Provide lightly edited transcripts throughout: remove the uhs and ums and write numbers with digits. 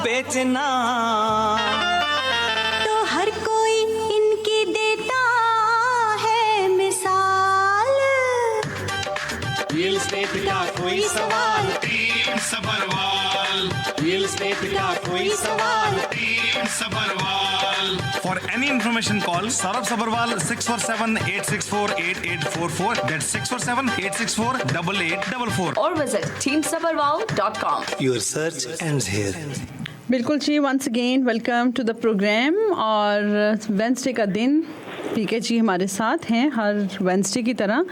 बेचना। तो हर कोई इनकी देता है मिसाल। रियल एस्टेट का कोई सवाल, टीम सबरवाल। रियल एस्टेट का कोई सवाल, team Sabharwal. For any information, call Saurabh Sabharwal 647-864-8844. That's 647-864-8844. or visit teamsabarwal.com. Your search ends here. बिल्कुल जी, once again welcome to the programme. और वेंसडे का दिन पीके जी हमारे साथ हैं हर वेंसडे की तरह।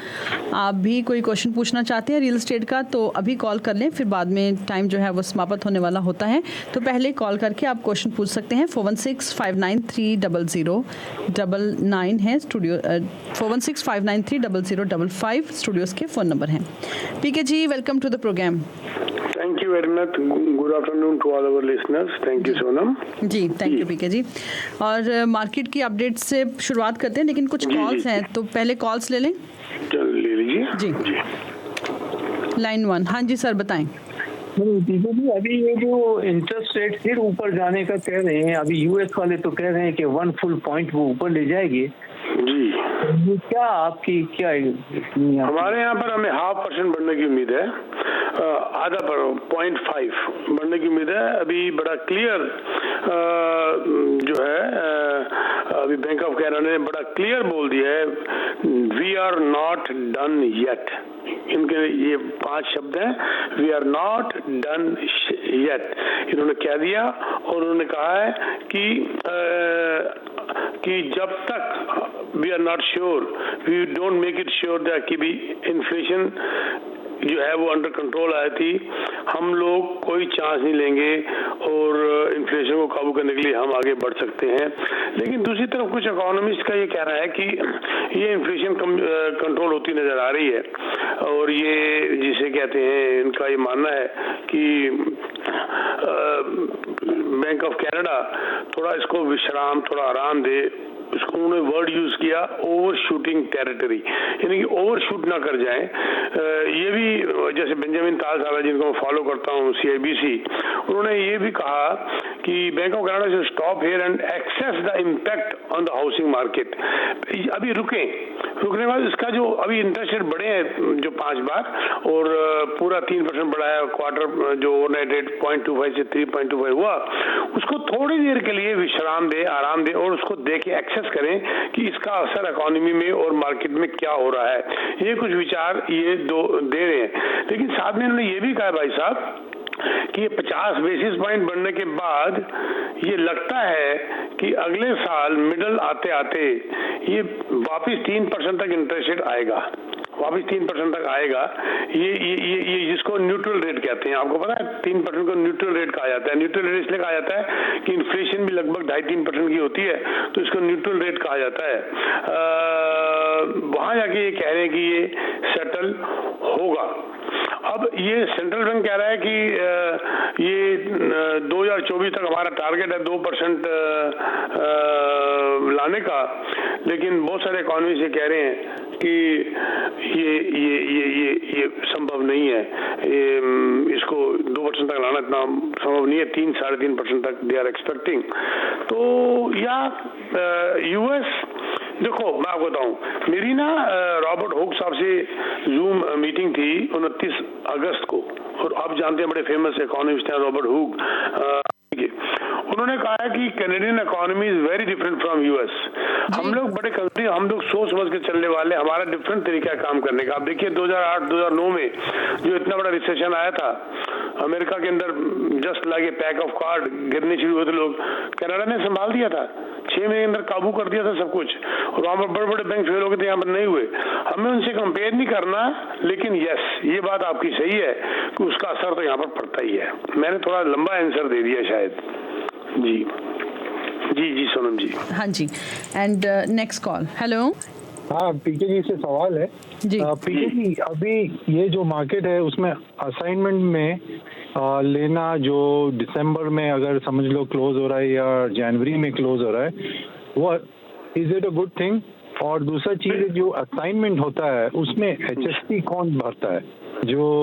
आप भी कोई क्वेश्चन पूछना चाहते हैं रियल एस्टेट का तो अभी कॉल कर लें, फिर बाद में टाइम जो है वो समाप्त होने वाला होता है, तो पहले कॉल करके आप क्वेश्चन पूछ सकते हैं। 416-593-0099 है स्टूडियो, 416-593-0055 स्टूडियोज़ के फ़ोन नंबर हैं। PK ji, welcome to the programme. Thank you very much. Good afternoon to all our listeners. Thank you, Sonam. जी, थैंक यू पीके जी। और मार्केट की अपडेट से शुरुआत करते हैं, लेकिन कुछ कॉल्स हैं तो पहले कॉल्स ले लें। चल ले लीजिए। जी, लाइन 1। हाँ जी सर, बताएं। दीपू जी, अभी ये जो इंटरेस्ट रेट फिर ऊपर जाने का कह रहे हैं, अभी यूएस वाले तो कह रहे हैं कि 1 फुल पॉइंट वो ऊपर ले जाएगी जी। ये क्या आपकी क्या हमारे यहाँ पर हमें 0.5% बढ़ने की उम्मीद है, आधा 0.5 बढ़ने की उम्मीद है। अभी बड़ा क्लियर जो है अभी बैंक ऑफ कनाडा ने बड़ा क्लियर बोल दिया है, we are not done yet. इनके ये 5 शब्द हैं, we are not done yet. इन्होंने कह दिया और उन्होंने कहा है कि जब तक we are not sure, we don't make it sure that कि भी इन्फ्लेशन जो है वो अंडर कंट्रोल आई थी, हम लोग कोई चांस नहीं लेंगे और इन्फ्लेशन को काबू करने के लिए हम आगे बढ़ सकते हैं। लेकिन दूसरी तरफ कुछ इकोनॉमिस्ट का ये कहना है कि ये इन्फ्लेशन कंट्रोल होती नजर आ रही है और ये जिसे कहते हैं, इनका ये मानना है कि बैंक ऑफ कनाडा थोड़ा इसको विश्राम, थोड़ा आराम दे। इसको उन्होंने वर्ड यूज किया ओवर शूटिंग टेरिटरी, यानी कि ओवर शूट ना कर जाए। ये भी जैसे बेंजामिन ताल साहब जिनको मैं फॉलो करता हूँ CIBC, उन्होंने ये भी कहा कि बैंक ऑफ कनाडा से stop here and access the impact on the housing market. अभी रुकने के बाद इसका जो अभी इंटरेस्ट रेट बढ़े हैं जो 5 बार और पूरा 3% बढ़ाया, क्वार्टर जो ओवरनाइट रेट 0.25 से 3.25 हुआ, उसको थोड़ी देर के लिए विश्राम दे, आराम दे और उसको देखे एक्सेस करें कि इसका असर इकोनॉमी में और मार्केट में क्या हो रहा है। ये कुछ विचार ये दे रहे हैं। लेकिन साथ में इन्होंने ये भी कहा भाई साहब कि ये 50 बेसिस पॉइंट बढ़ने के बाद ये लगता है कि अगले साल मिडल आते आते ये वापस 3% तक इंटरेस्ट रेट आएगा, वापस 3% तक आएगा। ये जिसको न्यूट्रल रेट कहते हैं, आपको पता है 3% को न्यूट्रल रेट कहा जाता है। न्यूट्रल रेट इसलिए कहा जाता है कि इन्फ्लेशन भी लगभग 2.5-3% की होती है, तो इसको न्यूट्रल रेट कहा जाता है। वहां जाके ये कह रहे हैं कि ये सेटल होगा। अब ये सेंट्रल बैंक कह रहा है कि ये 2024 तक हमारा टारगेट है 2% लाने का, लेकिन बहुत सारे इकोनॉमिस्ट ये कह रहे हैं कि ये संभव नहीं है, इसको 2% तक लाना इतना संभव नहीं है। 3-3.5% तक दे आर एक्सपेक्टिंग। तो या यूएस देखो, मैं आपको बताऊं, मेरी ना रॉबर्ट हुक साहब से जूम मीटिंग थी 29 अगस्त को, और आप जानते हैं बड़े फेमस इकोनॉमिस्ट हैं रॉबर्ट हुक। उन्होंने कहा है कि Canadian economy is very different from US. हम लोग बड़े कंट्री, हम लोग सोच समझ के चलने वाले, हमारा डिफरेंट तरीका है काम करने का। आप देखिए 2008-2009 में जो इतना बड़ा रिसेशन आया था अमेरिका के अंदर, just like a pack of card गिरने शुरू हुए थे लोग, कनाडा ने संभाल दिया था, 6 महीने के अंदर काबू कर दिया था सब कुछ, और वहां पर बड़े बड़े बैंक फेल हो गए थे, यहाँ पर नहीं हुए। हमें उनसे कंपेयर नहीं करना, लेकिन यस ये बात आपकी सही है कि उसका असर तो यहाँ पर पड़ता ही है। मैंने थोड़ा लंबा आंसर दे दिया शायद। जी सोनम जी। हाँ जी, एंड नेक्स्ट कॉल। हेलो। हाँ, पीके जी से सवाल है जी। पीके जी, अभी ये जो मार्केट है उसमें असाइनमेंट में लेना जो दिसंबर में अगर समझ लो क्लोज हो रहा है या जनवरी में क्लोज हो रहा है, वो is it a good thing? और दूसरा चीज जो असाइनमेंट होता है उसमें HST कौन भरता है, जो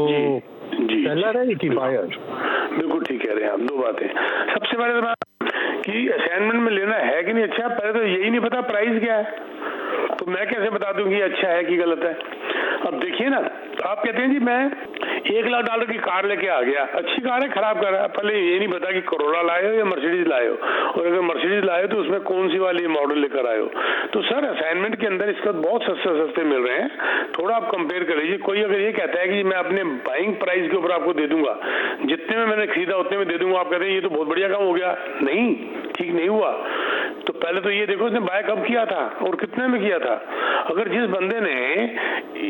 सेलर है कि बायर? बिल्कुल ठीक कह रहे हैं आप। दो बातें, सबसे पहले तो कि असाइनमेंट में लेना है कि नहीं अच्छा, पहले तो यही नहीं पता प्राइस क्या है, तो मैं कैसे बता दूं कि अच्छा है कि गलत है। अब देखिए ना, आप कहते हैं जी मैं $1,00,000 की कार लेके आ गया, अच्छी कार है खराब कार है, पहले ये नहीं पता कि कोरोला लाए हो या मर्सिडीज लाए हो, और अगर मर्सिडीज लाए हो तो उसमें कौन सी वाली मॉडल लेकर आए हो। तो सर असाइनमेंट के अंदर इसका बहुत सस्ते मिल रहे हैं, थोड़ा आप कंपेयर कर लीजिए। कोई अगर ये कहता है कि मैं अपने बाइंग प्राइस के ऊपर आपको दे दूंगा, जितने में मैंने खरीदा उतने में दे दूंगा, आप कहते हैं ये तो बहुत बढ़िया काम हो गया, नहीं, ठीक नहीं हुआ। तो पहले तो ये देखो उसने बाय कब किया था और कितने में किया था। अगर जिस बंदे ने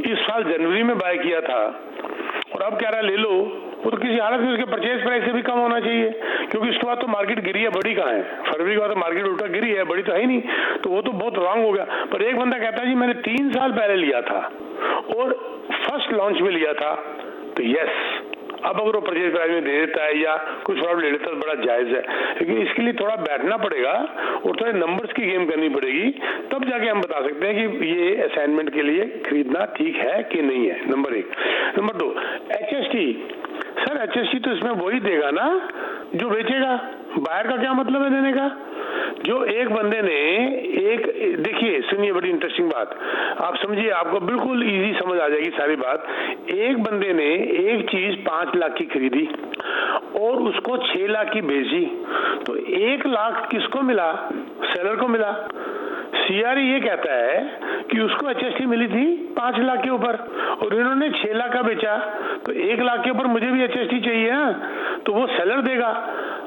इस साल जनवरी में बाय किया था और अब कह रहा है ले लो, वो तो किसी हालत में उसके परचेज प्राइस से भी कम होना चाहिए, क्योंकि उसके बाद तो मार्केट गिरी है, बढ़ी कहाँ है। फरवरी के बाद तो मार्केट उल्टा गिरी है, बढ़ी तो है ही नहीं, तो वो तो बहुत रॉन्ग हो गया। पर एक बंदा कहता है जी मैंने 3 साल पहले लिया था और फर्स्ट लॉन्च में लिया था, तो यस, अब अगर वो परचेज प्राइस में दे देता है या कुछ और ले लेता है तो बड़ा जायज है, लेकिन इसके लिए थोड़ा बैठना पड़ेगा और थोड़े नंबर्स की गेम करनी पड़ेगी, तब जाके हम बता सकते हैं कि ये असाइनमेंट के लिए खरीदना ठीक है कि नहीं है। Number 1। Number 2, HST। Sir HST तो इसमें वही देगा ना जो बेचेगा, बायर का क्या मतलब है देने का। जो एक बंदे ने एक, देखिए सुनिए बड़ी इंटरेस्टिंग बात, आप समझिए, आपको बिल्कुल इजी समझ आ जाएगी सारी बात। एक बंदे ने एक चीज 5 लाख की खरीदी और उसको 6 लाख की बेची, तो 1 लाख किसको मिला, सेलर को मिला। CRE ये कहता है कि उसको HST मिली थी 5 लाख के ऊपर और इन्होंने 6 लाख का बेचा, तो 1 लाख के ऊपर मुझे भी HST चाहिए ना, तो वो सेलर देगा।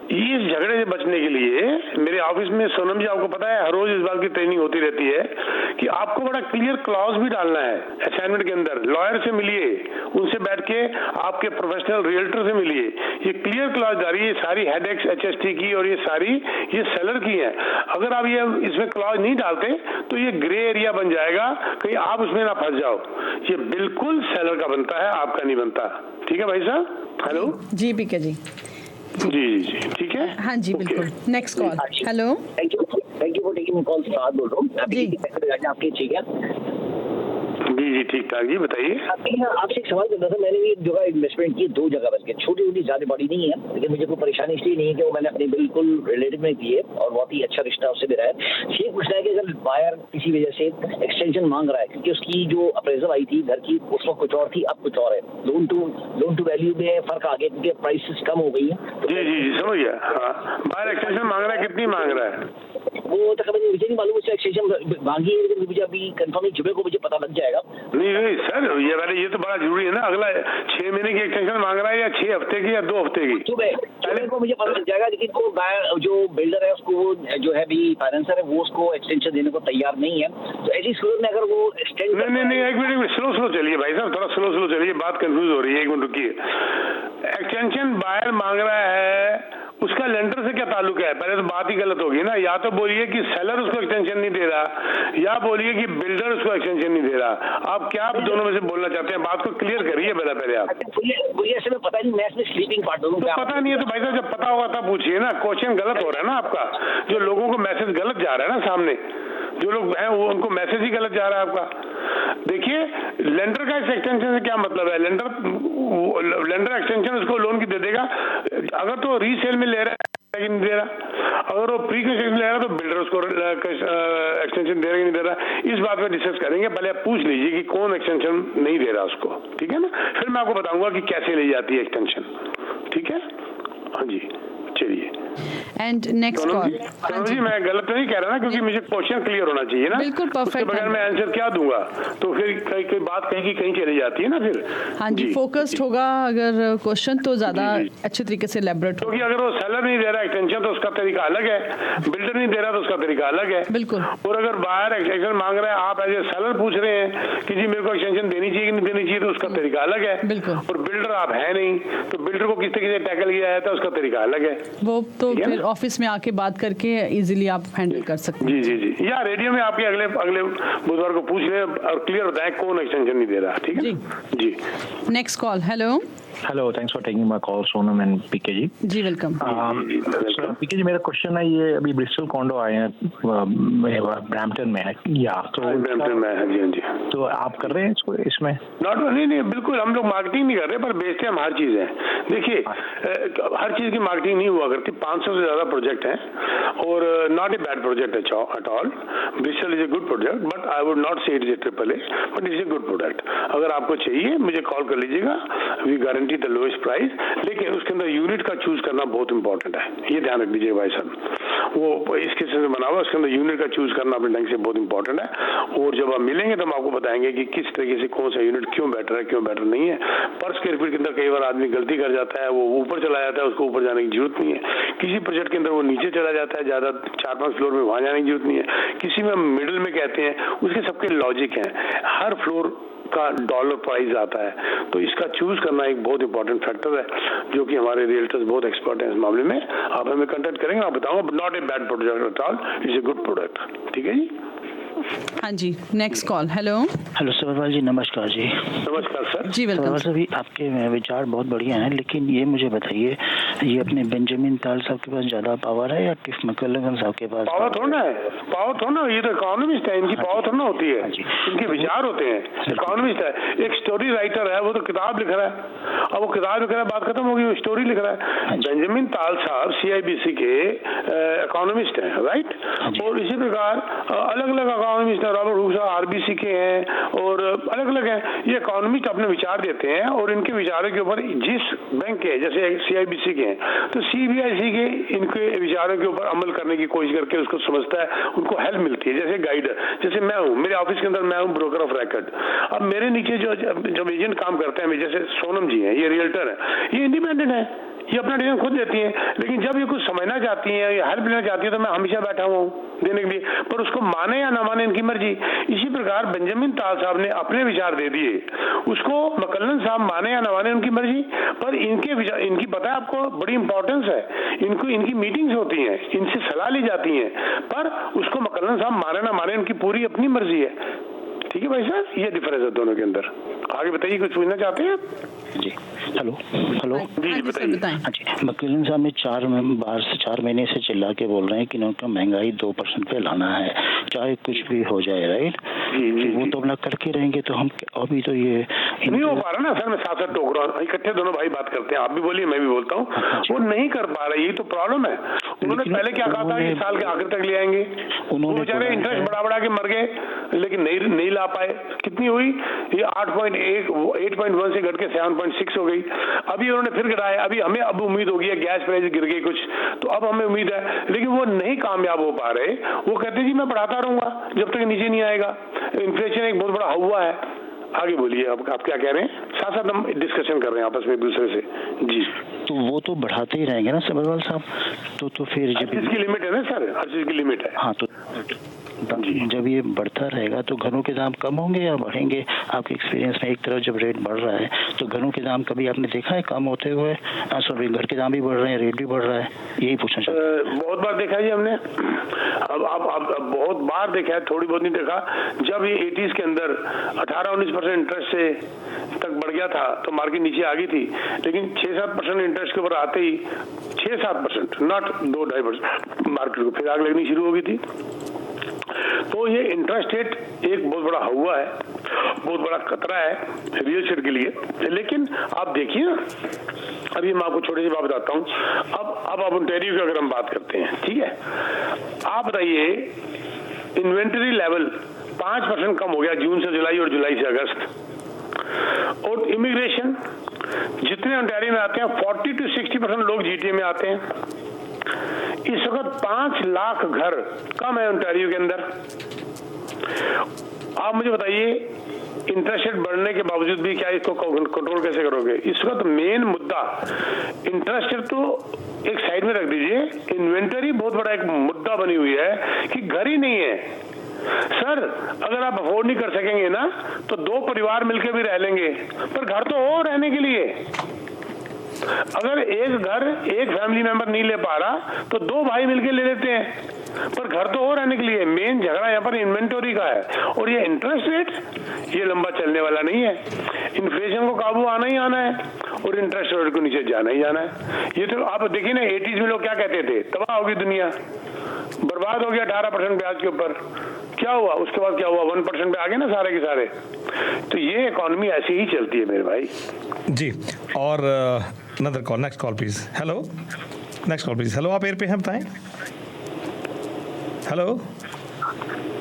इस झगड़े से बचने के लिए मेरे ऑफिस में, सोनम जी आपको पता है, हर रोज इस बात की ट्रेनिंग होती रहती है कि आपको बड़ा क्लियर क्लॉज भी डालना है असाइनमेंट के अंदर। लॉयर से मिलिए, उनसे बैठ के आपके प्रोफेशनल रियल्टर से मिलिए, ये क्लियर क्लॉज डालिए, सारी हेडेक्स HST की और ये सारी ये सेलर की है। अगर आप ये इसमें क्लॉज नहीं डालते तो ये ग्रे एरिया बन जाएगा, कहीं आप उसमें ना फंस जाओ। ये बिल्कुल सेलर का बनता है, आपका नहीं बनता। ठीक है भाई साहब। हेलो जी पीके जी, जी ठीक है, हाँ जी बिल्कुल। Next call. Hello, thank you for taking call. साथ बोल रहा हूँ जी, आपकी ठीक है जी ठीक ठाक जी, बताइए। आपसे एक सवाल करना था। मैंने भी एक जगह इन्वेस्टमेंट की, 2 जगह बल्कि, छोटी छोटी, ज्यादा बड़ी नहीं है, लेकिन मुझे कोई परेशानी इसलिए नहीं है कि वो मैंने अपने बिल्कुल रिलेटिव में की है और बहुत ही अच्छा रिश्ता उससे भी रहा है। ये पूछना है कि अगर बायर किसी वजह से एक्सटेंशन मांग रहा है, क्योंकि उसकी जो अप्रेजल आई थी घर की उस वक्त कुछ और थी, अब कुछ और है, लोन टू वैल्यू में फर्क आ गया क्योंकि प्राइसेस कम हो गई है। जी समझ गया। हाँ, बायर एक्सटेंशन मांग रहा है, कितनी मांग रहा है वो तकरीबन मुझे नहीं मालूम, उससे एक्सटेंशन मांगी है, लेकिन मुझे अभी कंफर्म जुमे को मुझे पता लग जाएगा। नहीं सर, ये तो बड़ा जरूरी है ना। अगला 6 महीने की एक्सटेंशन मांग रहा है या 6 हफ्ते की या 2 हफ्ते की, जुमे को मुझे पता लग जाएगा। लेकिन वो जो बिल्डर है उसको, वो जो है भी फाइनेंसर है, वो उसको एक्सटेंशन देने को तैयार नहीं है। तो ऐसी सूरत में अगर वो एक्सटेंड नहीं, एक मिनट स्लो चलिए भाई साहब, थोड़ा स्लो चलिए, बात कंफ्यूज हो रही है। 1 मिनट रुकिए। एक्सटेंशन बायर मांग रहा है, उसका लेंडर से क्या ताल्लुक है? पहले तो बात ही गलत होगी ना। या तो बोलिए कि सेलर उसको एक्सटेंशन नहीं दे रहा, या बोलिए कि बिल्डर उसको एक्सटेंशन नहीं दे रहा। आप क्या दोनों में से बोलना चाहते हैं? बात को क्लियर करिए पहले आप। मुझे ऐसे में पता नहीं, मैं इसमें स्लीपिंग पार्ट हूँ। तो पता नहीं है तो भाई साहब जब पता होगा तब पूछिए ना। क्वेश्चन गलत हो रहा है ना आपका, जो लोगों को मैसेज गलत जा रहा है ना, सामने जो लोग हैं वो उनको मैसेज ही गलत जा रहा है आपका। देखिए लेंडर का इस एक्सटेंशन से क्या मतलब है? लेंडर एक्सटेंशन उसको लोन की दे देगा अगर तो रीसेल में ले रहा है, नहीं दे रहा। अगर वो प्री कंस्ट्रक्शन ले रहा है तो बिल्डर उसको एक्सटेंशन दे रहा है कि नहीं दे रहा। इस बात में डिस्कस करेंगे। पहले आप पूछ लीजिए कि कौन एक्सटेंशन नहीं दे रहा उसको, ठीक है ना? फिर मैं आपको बताऊंगा कि कैसे ली जाती है एक्सटेंशन, ठीक है? हाँ जी, चलिए। And next call. जी मैं गलत नहीं कह रहा ना, क्योंकि मुझे क्वेश्चन क्लियर होना चाहिए ना। बिल्कुल परफेक्ट। बगैर मैं आंसर क्या दूंगा? तो फिर कई बात कहीं चली जाती है ना फिर। हाँ जी, फोकस्ड होगा अगर क्वेश्चन तो ज्यादा अच्छे तरीके से एलैबोरेट होगा। क्योंकि अगर वो सेलर नहीं दे रहा एक्सटेंशन तो उसका तरीका अलग है, बिल्डर नहीं दे रहा तो उसका तरीका अलग है। बिल्कुल। और अगर बायर एक्सटेंशन मांग रहा है, आप एज ए सेलर पूछ रहे हैं कि जी मेरे को एक्सटेंशन देनी चाहिए कि नहीं देनी चाहिए, तो उसका तरीका अलग है। बिल्कुल। और बिल्डर आप है नहीं, तो बिल्डर को किस तरीके से टैकल किया जाता है उसका तरीका अलग है। वो तो फिर ऑफिस में आके बात करके इजीली आप हैंडल कर सकते हैं। जी या रेडियो में आपके अगले बुधवार को पूछ लें और क्लियर बताएं कौन एक्सटेंशन नहीं दे रहा, ठीक है? जी। Next call. Hello hello, thanks for taking my call Sonam and PK ji. जी वेलकम। पीके जी, मेरा क्वेश्चन है, ये अभी ब्रिस्टल कॉन्डो आए हैं ब्रैम्पटन में है या तो ब्रैम्पटन में है जी। हाँ जी, तो आप कर रहे हैं इसको इसमें? नॉट नहीं, बिल्कुल हम लोग मार्केटिंग नहीं कर रहे, पर बेचते हम हर चीज़ है। देखिए हर चीज़ की मार्केटिंग नहीं हुआ करती। 500 से ज़्यादा प्रोजेक्ट हैं और not a bad project at all. Bristol is a good project, but I would not say it is a AAA, but is a good product. अगर आपको चाहिए मुझे कॉल कर लीजिएगा, we guarantee the lowest price. लेकिन उसके अंदर unit का चूज करना बहुत इंपॉर्टेंट है, ये ध्यान रख लीजिए भाई साहब। वो इस किस्म से बना हुआ, उसके अंदर यूनिट का चूज करना अपने ढंग से बहुत इंपॉर्टेंट है। और जब आप मिलेंगे तो हम आपको बताएंगे कि किस तरीके से कौन सा यूनिट क्यों बेटर है, क्यों बेटर नहीं है। पर स्क्वायर फीट के अंदर कई बार आदमी गलती कर जाता है, वो ऊपर चला जाता है, उसको ऊपर जाने की जरूरत नहीं है। किसी प्रोजेक्ट के अंदर वो नीचे चला जाता है, ज्यादा 4-5 फ्लोर में, वहां जाने की जरूरत नहीं है। किसी में मिडिल में कहते हैं, उसके सबके लॉजिक है। हर फ्लोर का डॉलर प्राइस आता है, तो इसका चूज करना एक बहुत इंपॉर्टेंट फैक्टर है, जो कि हमारे रियल्टर्स बहुत एक्सपर्ट हैं इस मामले में। आप हमें कांटेक्ट करेंगे, आप बताऊंगा। Not a bad product at all, it's a good product. ठीक है जी। हाँ जी, नेक्स्ट कॉल। हेलो सबरवाल जी, नमस्कार जी। नमस्कार सर जी वेलकम। सर, आपके विचार बहुत बढ़िया हैं, लेकिन ये मुझे बताइए, ये अपने बेंजामिन ताल साहब के पास ज्यादा पावर है या टिफ मैकलेलन साहब के पास? पावर थोड़ा है, पावर थोड़ा, ये तो इकोनॉमिस्ट है, इनकी पावर थोड़ा होती है, इनके विचार होते हैं। इकोनॉमिस्ट है, एक स्टोरी राइटर है, वो तो किताब लिख रहा है। अब वो किताब लिख रहा है, बात खत्म होगी, वो स्टोरी लिख रहा है। बेंजामिन ताल साहब CIBC के इकोनॉमिस्ट हैं, राइट। और इसी प्रकार अलग अलग इकोनॉमिस्ट है, रॉबर्ट हुक साहब RBC के हैं और अलग अलग हैं। ये इकोनॉमिस्ट अपने विचार देते हैं और इनके विचारों के ऊपर जिस बैंक के, जैसे CIBC के हैं, तो CBIC के इनके विचारों के ऊपर अमल करने की कोशिश करके उसको समझता है, उनको हेल्प मिलती है। जैसे गाइड, जैसे मैं हूँ, मेरे ऑफिस के अंदर मैं हूँ ब्रोकर ऑफ रेकर्ड। अब मेरे नीचे जब एजेंट काम करते हैं, जैसे सोनम जी हैं, ये रियल्टर है, ये इंडिपेंडेंट है, ये अपना डिसीजन खुद देती हैं। लेकिन जब ये कुछ समझना चाहती हैं या हेल्प लेना चाहती है, तो मैं हमेशा बैठा हुआ हूँ देने के लिए, पर उसको माने या ना माने इनकी मर्जी। इसी प्रकार बेंजामिन ताल साहब ने अपने विचार दे दिए, उसको मैकलेलन साहब माने या ना माने उनकी मर्जी, पर इनके विचार, इनकी पता है आपको बड़ी इंपॉर्टेंस है, इनको इनकी मीटिंग्स होती हैं, इनसे सलाह ली जाती है, पर उसको मैकलेलन साहब माने ना माने उनकी पूरी अपनी मर्जी है। ठीक है भाई साहब, ये डिफरेंस है दोनों के अंदर। आगे बताइए, कुछ पूछना चाहते हैं जी? हेलो जी बताइए। हाँ जी, मैकलेलन साहब ने 4 महीने से चिल्ला के बोल रहे हैं कि उनका महंगाई 2% पे लाना है, चाहे कुछ भी हो जाए, राइट। जी वो तो अपना करके रहेंगे, तो हम अभी तो ये नहीं हो पा रहा ना सर। मैं साथ साथ टोक रहा हूँ, इकट्ठे दोनों भाई बात करते हैं, आप भी बोलिए मैं भी बोलता हूँ। वो नहीं कर पा रहे, यही तो प्रॉब्लम है। उन्होंने पहले क्या कहा था कि साल के आखिर तक ले आएंगे, वो बेचारे इंटरेस्ट बढ़ा के मर गए, लेकिन नहीं ला पाए। कितनी हुई ये? 8.1 से घट के 7.6 हो गई। अभी उन्होंने फिर गिराया, अभी हमें अब उम्मीद हो गई है, गैस प्राइस गिर गई कुछ, तो अब हमें उम्मीद है, लेकिन वो नहीं कामयाब हो पा रहे। वो कहते जी मैं बढ़ाता रहूंगा जब तक नीचे नहीं आएगा। इन्फ्लेशन एक बहुत बड़ा हुआ है। आगे बोलिए, आप क्या कह रहे हैं? साथ साथ हम डिस्कशन कर रहे हैं आपस में एक दूसरे से। जी, तो वो तो बढ़ाते ही रहेंगे ना सबरवाल साहब, तो फिर हर चीज की लिमिट है ना सर, हर चीज की लिमिट है। हाँ, तो जब ये बढ़ता रहेगा तो घरों के दाम कम होंगे या बढ़ेंगे? आपके एक्सपीरियंस में एक तरफ जब रेट बढ़ रहा है तो घरों के दाम कभी आपने देखा है कम होते हुए? सॉरी, घर के दाम भी बढ़ रहे हैं, रेट भी बढ़ रहा है, यही पूछना चाहता हूं। बहुत बार देखा जी हमने, अब बहुत बार देखा है, थोड़ी बहुत नहीं देखा। जब ये 80s के अंदर 18-19% इंटरेस्ट से तक बढ़ गया था तो मार्केट नीचे आ गई थी, लेकिन 6-7% इंटरेस्ट के ऊपर आते ही 6-7%, नॉट 2-2.5%, मार्केट को फिर आग लगनी शुरू हो गई थी। तो ये इंटरेस्ट रेट एक बहुत बड़ा हुआ है, बहुत बड़ा खतरा है रियल एस्टेट के लिए। लेकिन आप देखिए ना, अभी मैं आपको छोटी सी बात बताता हूँ। अब आप ओंटारियो की अगर हम बात करते हैं, ठीक है, आप बताइए इन्वेंटरी लेवल 5% कम हो गया जून से जुलाई और जुलाई से अगस्त। और इमिग्रेशन, जितने ओंटारियो में आते हैं 40 to 60% लोग GTA में आते हैं। इस वक्त 5 लाख घर कम है ओंटारियो के अंदर। आप मुझे बताइए, इंटरेस्ट रेट बढ़ने के बावजूद भी क्या इसको कंट्रोल कैसे करोगे? इस वक्त मेन मुद्दा इंटरेस्ट रेट तो एक साइड में रख दीजिए, इन्वेंटरी बहुत बड़ा एक मुद्दा बनी हुई है कि घर ही नहीं है। सर, अगर आप अफोर्ड नहीं कर सकेंगे ना तो 2 परिवार मिलकर भी रह लेंगे, पर घर तो हो रहने के लिए। अगर एक घर एक फैमिली मेंबर नहीं ले पा रहा तो 2 भाई मिलकर ले लेते हैं। पर घर तो हो रहने के लिए, मेन झगड़ा यहाँ पर इन्वेंटरी का है। और ये इंटरेस्ट रेट ये लंबा चलने वाला नहीं है। इन्फ्लेशन को काबू आना ही आना है और इंटरेस्ट रेट को नीचे जाना ही जाना है। ये तो आप देखिए ना, 80s में लोग क्या कहते थे, तबाह होगी दुनिया, बर्बाद हो गया 18% ब्याज के ऊपर। क्या हुआ उसके बाद, क्या हुआ, 1% पे आ गए ना सारे के सारे। तो ये इकोनॉमी ऐसी ही चलती है मेरे भाई जी। और another call, next call please. Hello, next call please. Hello, आप एयर पे हैं, बताएं। हेलो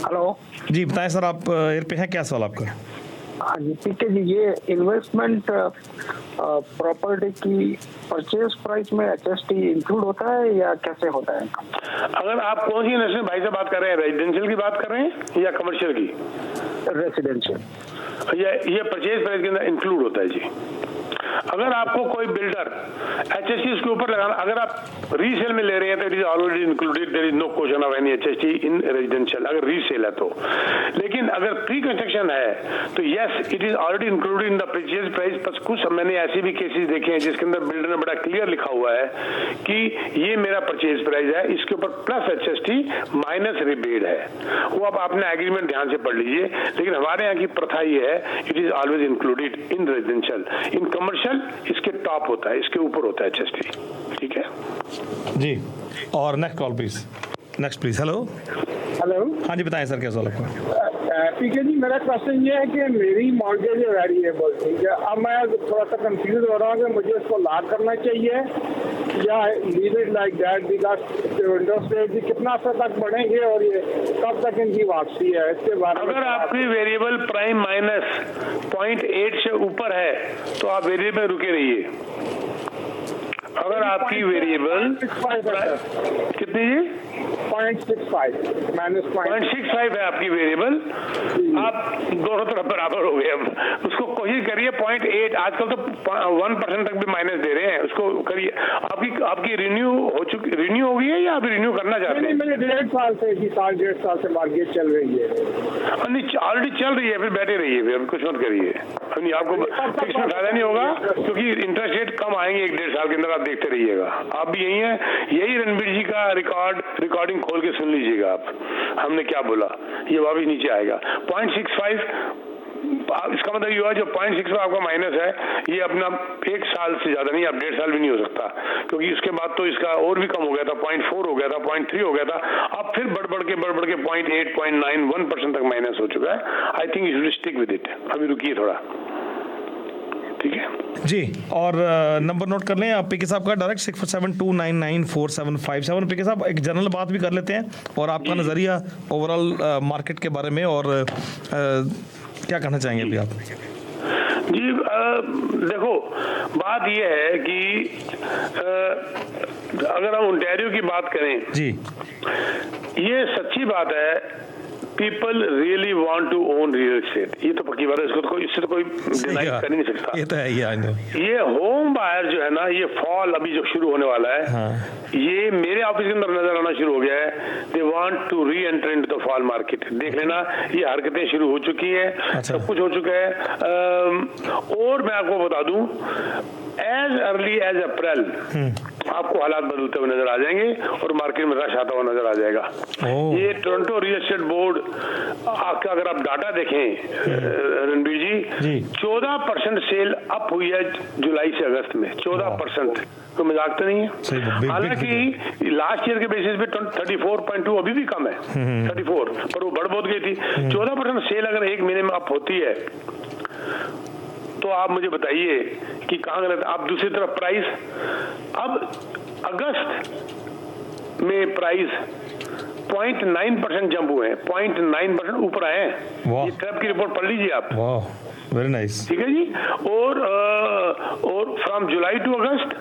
हेलो जी, बताएं सर, आप एयर पे हैं, क्या सवाल आपका? हाँ जी, ठीक है जी। ये इन्वेस्टमेंट प्रॉपर्टी की परचेज प्राइस में HST इंक्लूड होता है या कैसे होता है? अगर आप कौन सी इन्वेस्टमेंट भाई से बात कर रहे हैं, रेजिडेंशियल की बात कर रहे हैं या कमर्शियल की? रेसिडेंशियल। ये परचेज प्राइस के अंदर इंक्लूड होता है जी। अगर आपको कोई बिल्डर HST इसके ऊपर लगाना, अगर आप रीसेल में ले रहे हैं तो it is already included, there is no question of any HST in residential, अगर रीसेल है तो। लेकिन अगर प्री कंस्ट्रक्शन है तो yes, it is already included in the purchase price. पर कुछ मैंने ऐसे भी केसेस देखे हैं जिसके अंदर बिल्डर ने बड़ा क्लियर लिखा हुआ है कि ये मेरा परचेज प्राइस है, इसके ऊपर प्लस HST माइनस रिबेट है। वो आप अपना एग्रीमेंट ध्यान से पढ़ लीजिए। लेकिन हमारे यहाँ की प्रथा ये है, it is always included in residential. In commercial इसके टॉप होता है, इसके ऊपर होता है HST। ठीक है जी। और next call please, next please. Hello hello, हाँ जी, बताएं सर, क्या सवाल आपका? ठीक है जी, मेरा क्वेश्चन ये है कि मेरी मॉर्गेज है वेरिएबल, ठीक है। अब मैं थोड़ा सा कंफ्यूज हो रहा हूँ कि मुझे इसको लॉक करना चाहिए या leave it like that, because interest rate भी कितना असर तक बढ़ेंगे और ये कब तक इनकी वापसी है, इसके बारे में। अगर आपकी वेरिएबल प्राइम माइनस 0.8 से ऊपर है तो आप वेरिएबल में रुके रहिए। अगर आपकी वेरिएबल कितनी जी? 0.65 माइनस 0.65 है आपकी वेरिएबल, आप दोनों तरफ बराबर हो गए। अब उसको कोशिश करिए 0.8, आजकल तो 1% तक भी माइनस दे रहे हैं, उसको करिए। आपकी रिन्यू हो गई है या आप रिन्यू करना चाहते हैं? मेरे 1.5 साल से, 1.5 साल से मार्केट चल रही है। ऑलरेडी चल रही है, फिर बैठे रहिए, फिर कुछ मत करिए। नहीं, आपको फिक्स में फायदा नहीं होगा क्योंकि इंटरेस्ट रेट कम आएंगे 1-1.5 साल के अंदर, आप देखते रहिएगा। आप भी यही है, यही रणबीर जी का रिकॉर्डिंग खोल के सुन लीजिएगा आप, हमने क्या बोला, ये वापस नीचे आएगा 0.65। इसका मतलब ये हुआ जो 0.65 आपका माइनस है, ये अपना 1 साल से ज्यादा नहीं, अब 1.5 साल भी नहीं हो सकता क्योंकि इसके बाद तो इसका और भी कम हो गया था, 0.4 हो गया था, 0.3 हो गया था, अब फिर बढ़ के 0.8, 0.9, 1% तक माइनस हो चुका है। I think you should stick with it. अभी रुकिए थोड़ा, ठीक है जी। और नंबर नोट कर लें आप पीके साहब का, डायरेक्ट 6729947757। पीके साहब, एक जनरल बात भी कर लेते हैं और आपका नज़रिया ओवरऑल मार्केट के बारे में, और क्या कहना चाहेंगे अभी आप? जी देखो, बात यह है कि अगर हम ओंटारियो की बात करें जी, ये सच्ची बात है, people really want to own real estate, ये तो पक्की बात है, इसको तो कोई, इससे तो कोई डिनाई कर ही नहीं सकता। ये तो है ही। ये होम बायर जो है ना, ये फॉल अभी जो शुरू होने वाला है, हाँ। ये मेरे ऑफिस के अंदर नजर आना शुरू हो गया है। They want to re enter into the fall market. देख लेना, ये हरकतें शुरू हो चुकी हैं, अच्छा। सब कुछ हो चुका है। और मैं आपको बता दूं, एज अर्ली एज अप्रैल आपको हालात बदलते हुए नजर आ जाएंगे और मार्केट में रश आता हुआ नजर आ जाएगा। ये टोरंटो रियल एस्टेट बोर्ड आपका अगर आप डाटा देखें रणबीर जी, 14% सेल अप हुई है जुलाई से अगस्त में, 14%। तो मजाक तो नहीं है। हालांकि लास्ट ईयर के बेसिस पे 34.2 अभी भी कम है, 34, पर वो बढ़ बहुत गई थी। 14% सेल अगर एक महीने में अप होती है तो आप मुझे बताइए कि कहाँ गलत। आप दूसरी तरफ प्राइस, अब अगस्त में प्राइस 0.9% जंप हुए हैं, 0.9% ऊपर आए हैं। ये ट्रैप की रिपोर्ट पढ़ लीजिए आप। Very nice. ठीक है जी। और फ्रॉम जुलाई टू अगस्त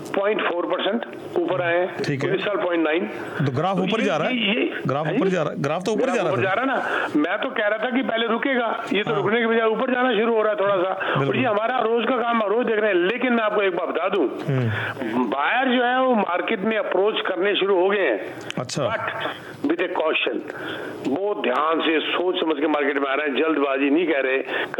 0.4% ऊपर आए हैं, ठीक है। इस साल 0.9। तो ग्राफ ऊपर जा रहा है, ग्राफ ऊपर जा रहा है, ग्राफ तो ऊपर जा रहा है ना। मैं तो कह रहा था कि पहले रुकेगा, ये तो रुकने के बजाय ऊपर जाना शुरू हो रहा है थोड़ा सा। और ये हमारा रोज का काम है, रोज देख रहे हैं। लेकिन मैं आपको एक बात बता दूं, बायर जो है वो मार्केट में अप्रोच करने शुरू हो गए हैं। अच्छा। बट विद ए कॉशन, बहुत ध्यान से सोच समझ के मार्केट में आ रहे हैं, जल्दबाजी नहीं कर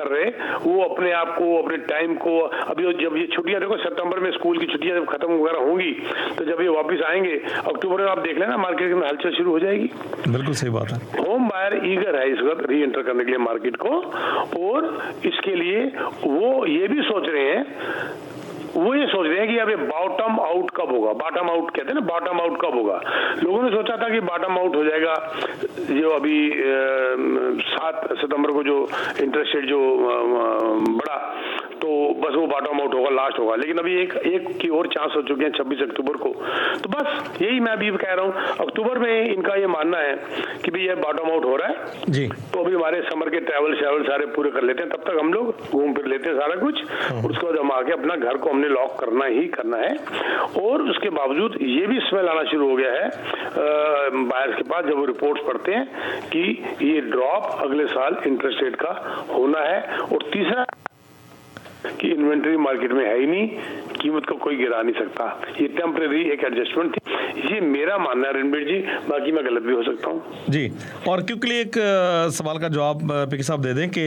रहे। वो अपने आप को, अपने टाइम को, अभी जब ये छुट्टियां, देखो सितंबर में स्कूल की छुट्टियां जब खत्म वगैरह होंगी तो जब ये वापस आएंगे अक्टूबर में, आप देख लेना मार्केट में हलचल शुरू हो जाएगी। बिल्कुल सही बात है। होम बायर ईगर है इस वक्त री एंटर करने के लिए मार्केट को, और इसके लिए वो ये भी सोच रहे हैं, कि अब ये बॉटम आउट कब होगा। बॉटम आउट कहते हैं ना, बॉटम आउट कब होगा। लोगों ने सोचा था कि बॉटम आउट हो जाएगा जो अभी 7 सितंबर को जो इंटरेस्ट रेट जो बढ़ा, तो बस वो बॉटम आउट होगा, लास्ट होगा। लेकिन अभी एक की और चांस हो चुके हैं 26 अक्टूबर को। तो बस यही मैं अभी कह रहा हूँ, अक्टूबर में इनका ये मानना है कि भाई ये बॉटम आउट हो रहा है जी। तो अभी हमारे समर के ट्रैवल सारे पूरे कर लेते हैं, तब तक हम लोग घूम फिर लेते हैं सारा कुछ, और उसके बाद हम आके अपना घर को हमने लॉक करना ही करना है। और उसके बावजूद ये भी स्मेल आना शुरू हो गया है बायर्स के पास, जब वो रिपोर्ट्स पढ़ते हैं कि ये ड्रॉप अगले साल इंटरेस्ट रेट का होना है। और तीसरा कि इन्वेंटरी मार्केट में है ही नहीं, कीमत को कोई गिरा नहीं सकता, ये टेम्परेरी एक एडजस्टमेंट थी। ये मेरा मानना है रणबीर जी, बाकी मैं गलत भी हो सकता हूँ जी। और क्योंकि एक सवाल का जवाब पीके साहब दे दें कि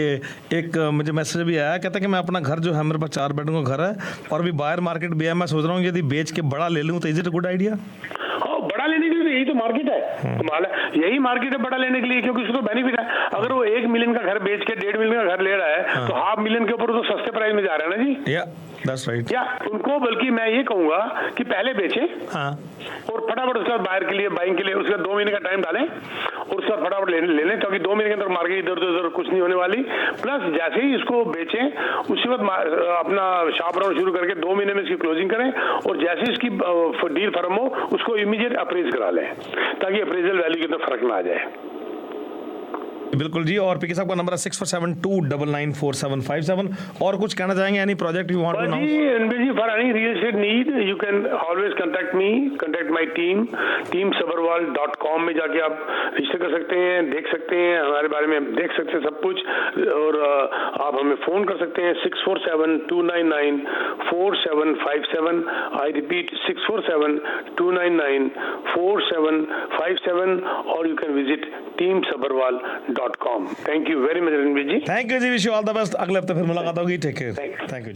एक मुझे मैसेज भी आया, कहता है कि मैं अपना घर जो है, मेरे पास 4 बेडरूम का घर है और अभी बायर मार्केट भी है, मैं सोच रहा हूँ यदि बेच के बड़ा ले लूँ तो is it a good idea? बड़ा लेने के लिए यही तो मार्केट है, यही मार्केट है बड़ा लेने के लिए, क्योंकि उसको बेनिफिट है। अगर वो 1 मिलियन का घर बेच के 1.5 मिलियन का घर ले रहा है तो ½ मिलियन के ऊपर तो सस्ते प्राइस में जा रहा है ना जी। That's right. या उनको, बल्कि मैं ये कहूंगा कि पहले बेचें और फटाफट उसके बाद बायर के लिए, बाइंग के लिए उसके 2 महीने का टाइम डालें और उसके बाद फटाफट ले लें, ताकि 2 महीने के अंदर मार्केट इधर उधर कुछ नहीं होने वाली। प्लस जैसे ही इसको बेचें उसके बाद अपना शॉप राउंड शुरू करके 2 महीने में इसकी क्लोजिंग करें, और जैसे ही इसकी डील फर्म हो उसको इमीडिएट अप्रेज करा लें, ताकि अप्रेजल वैल्यू के अंदर फर्क ना आ जाए। बिल्कुल जी। और पीके साहब का नंबर है 6472994757। और कुछ कहना चाहेंगे? Any project you want to know? जी, for any real estate need you can always contact me, contact my team, teamsabarwal.com में जाके आप रजिस्टर कर सकते हैं, देख सकते हैं हमारे बारे में, देख सकते हैं सब कुछ। और आप हमें फोन कर सकते हैं 6472994757। आई रिपीट 6472994757, और you can visit teamsabarwal.com। Thank you very much Ranbir ji. Thank you ji, wish you all the best. अगले हफ्ते फिर मुलाकात होगी। Take care. Thank you.